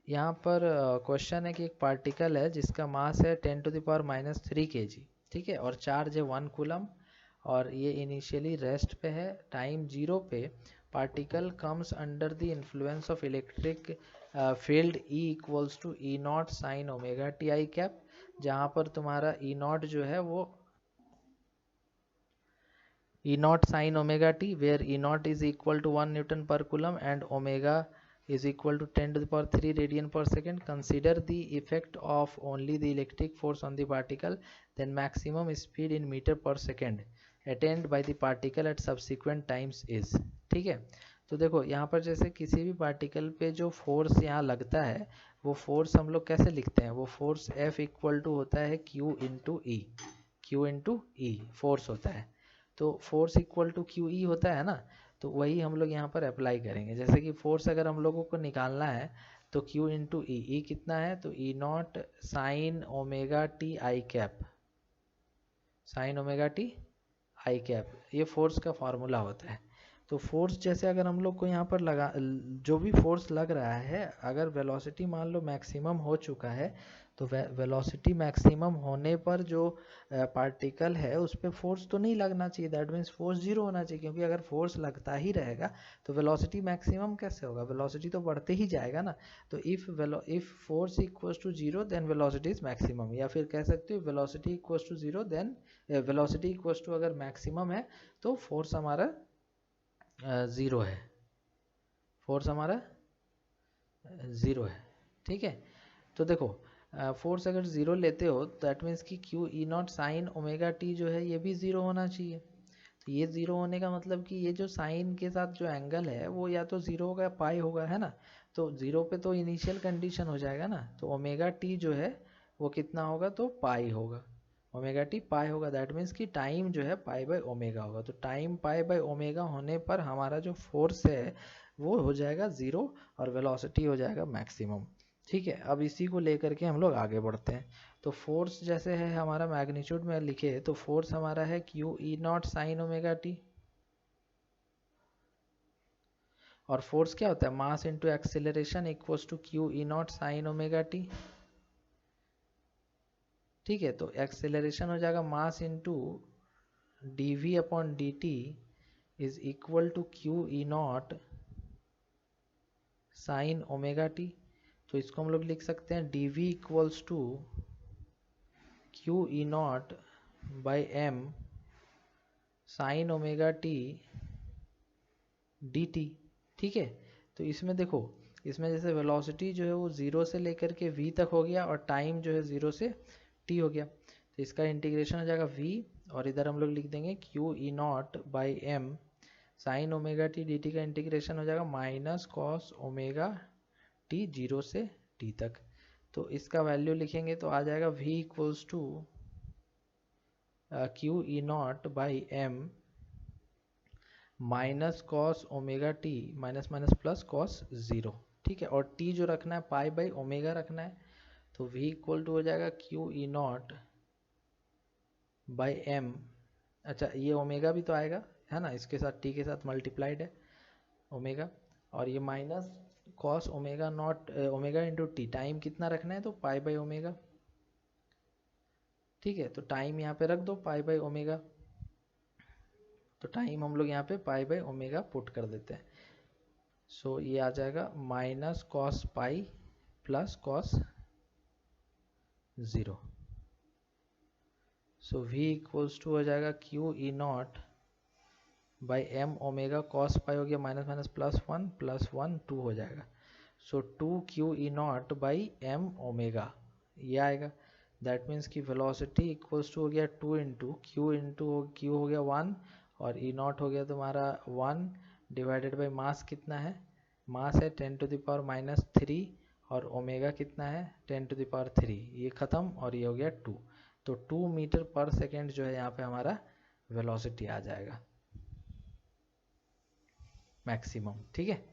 यहाँ पर क्वेश्चन है कि एक पार्टिकल है जिसका मास है 10⁻³ kg, ठीक है, और चार्ज है 1 कूलम, और ये इनिशियली रेस्ट पे है। टाइम 0 पे particle comes under the influence of electric field E equals to E0 sine omega T I cap, जहाँ पर तुम्हारा E0 जो है वो E0 sin omega t, where E0 is equal to 1 Newton per coulomb and omega is equal to 10⁻³ radian per second. Consider the effect of only the electric force on the particle, then maximum speed in meter per second attained by the particle at subsequent times is। ठीक है, तो देखो यहाँ पर जैसे किसी भी particle पे जो फोर्स यहाँ लगता है वो फोर्स हम लोग कैसे लिखते हैं, वो फोर्स F इक्वल टू होता है Q into E, Q into E force होता है। तो force equal to Q E होता है ना, तो वही हम लोग यहाँ पर अप्लाई करेंगे। जैसे कि फोर्स अगर हम लोगों को निकालना है तो क्यू इंटू ई, ई कितना है, तो E0 sine omega T I cap, sign omega T I cap, ये फोर्स का फॉर्मूला होता है। तो फोर्स जैसे अगर हम लोग को यहाँ पर लगा, जो भी फोर्स लग रहा है, अगर वेलोसिटी मान लो मैक्सिमम हो चुका है, तो वेलोसिटी मैक्सिमम होने पर जो पार्टिकल है उस पर फोर्स तो नहीं लगना चाहिए, दैट मीन्स फोर्स जीरो होना चाहिए, क्योंकि अगर फोर्स लगता ही रहेगा तो वेलोसिटी मैक्सिमम कैसे होगा, वेलोसिटी तो बढ़ते ही जाएगा ना। तो if force equals to zero then velocity is maximum, या फिर कह सकते हो velocity equals to zero then velocity equals to, अगर मैक्सिमम है तो फोर्स हमारा ज़ीरो है, फोर्स हमारा ज़ीरो है। ठीक है, तो देखो फोर्स अगर ज़ीरो लेते हो दैट मीन्स कि Q E0 sine omega T जो है ये भी ज़ीरो होना चाहिए। तो ये ज़ीरो होने का मतलब कि ये जो साइन के साथ जो एंगल है वो या तो ज़ीरो होगा या पाई होगा, है ना। तो ज़ीरो पे तो इनिशियल कंडीशन हो जाएगा ना, तो ओमेगा टी जो है वो कितना होगा, तो पाई होगा, ओमेगा टी पाई होगा। दैट मीन्स कि टाइम जो है पाई बाय ओमेगा होगा। तो टाइम पाई बाय ओमेगा होने पर हमारा जो फोर्स है वो हो जाएगा ज़ीरो और वेलोसिटी हो जाएगा मैक्सिमम। ठीक है, अब इसी को लेकर के हम लोग आगे बढ़ते हैं। तो फोर्स जैसे है हमारा मैग्नीट्यूड में लिखे, तो फोर्स हमारा है q E0 sine omega t, और फोर्स क्या होता है, mass into acceleration equals to Q E0 sine omega t. ठीक है, तो एक्सेलरेशन हो जाएगा mass into dv upon dt is equal to Q E0 sine omega t. तो इसको हम लोग लिख सकते हैं dv equals to Q E0 by m sine omega t dt। ठीक है, तो इसमें देखो, इसमें जैसे वेलोसिटी जो है वो ज़ीरो से लेकर के v तक हो गया और टाइम जो है ज़ीरो से t हो गया। तो इसका इंटीग्रेशन हो जाएगा v, और इधर हम लोग लिख देंगे q E0 by m sine omega t d t का इंटीग्रेशन हो जाएगा minus cos omega t zero से टी तक। तो इसका वैल्यू लिखेंगे तो आ जाएगा v equals to Q E0 by m minus cos omega t minus minus plus cos zero. ठीक है, और t जो रखना है पाई बाई ओमेगा रखना है, तो v इक्वल टू हो जाएगा क्यू E0 बाई m। अच्छा, ये ओमेगा भी तो आएगा, है ना, इसके साथ t के साथ मल्टीप्लाइड है ओमेगा, और ये minus cos omega naught omega into T, time कितना रखना है, तो पाई बाई ओमेगा। ठीक है, तो टाइम यहाँ पे रख दो पाई बाई ओमेगा, तो टाइम हम लोग यहाँ पे पाई बाई ओमेगा पुट कर देते हैं। सो ये आ जाएगा minus cos pi plus cos zero. So v equals to हो जाएगा Q E0 by M omega cos pi हो गया minus minus plus one two हो जाएगा। So two Q E0 by M omega ये आएगा। दैट मीन्स कि velocity equals to हो गया टू इंटू क्यू हो गया वन, और E0 हो गया तुम्हारा वन डिवाइडेड बाई मास कितना है, मास है 10⁻³ और ओमेगा कितना है 10⁻³। ये ख़त्म और ये हो गया 2, तो 2 मीटर पर सेकेंड जो है यहाँ पे हमारा वेलोसिटी आ जाएगा मैक्सिमम। ठीक है।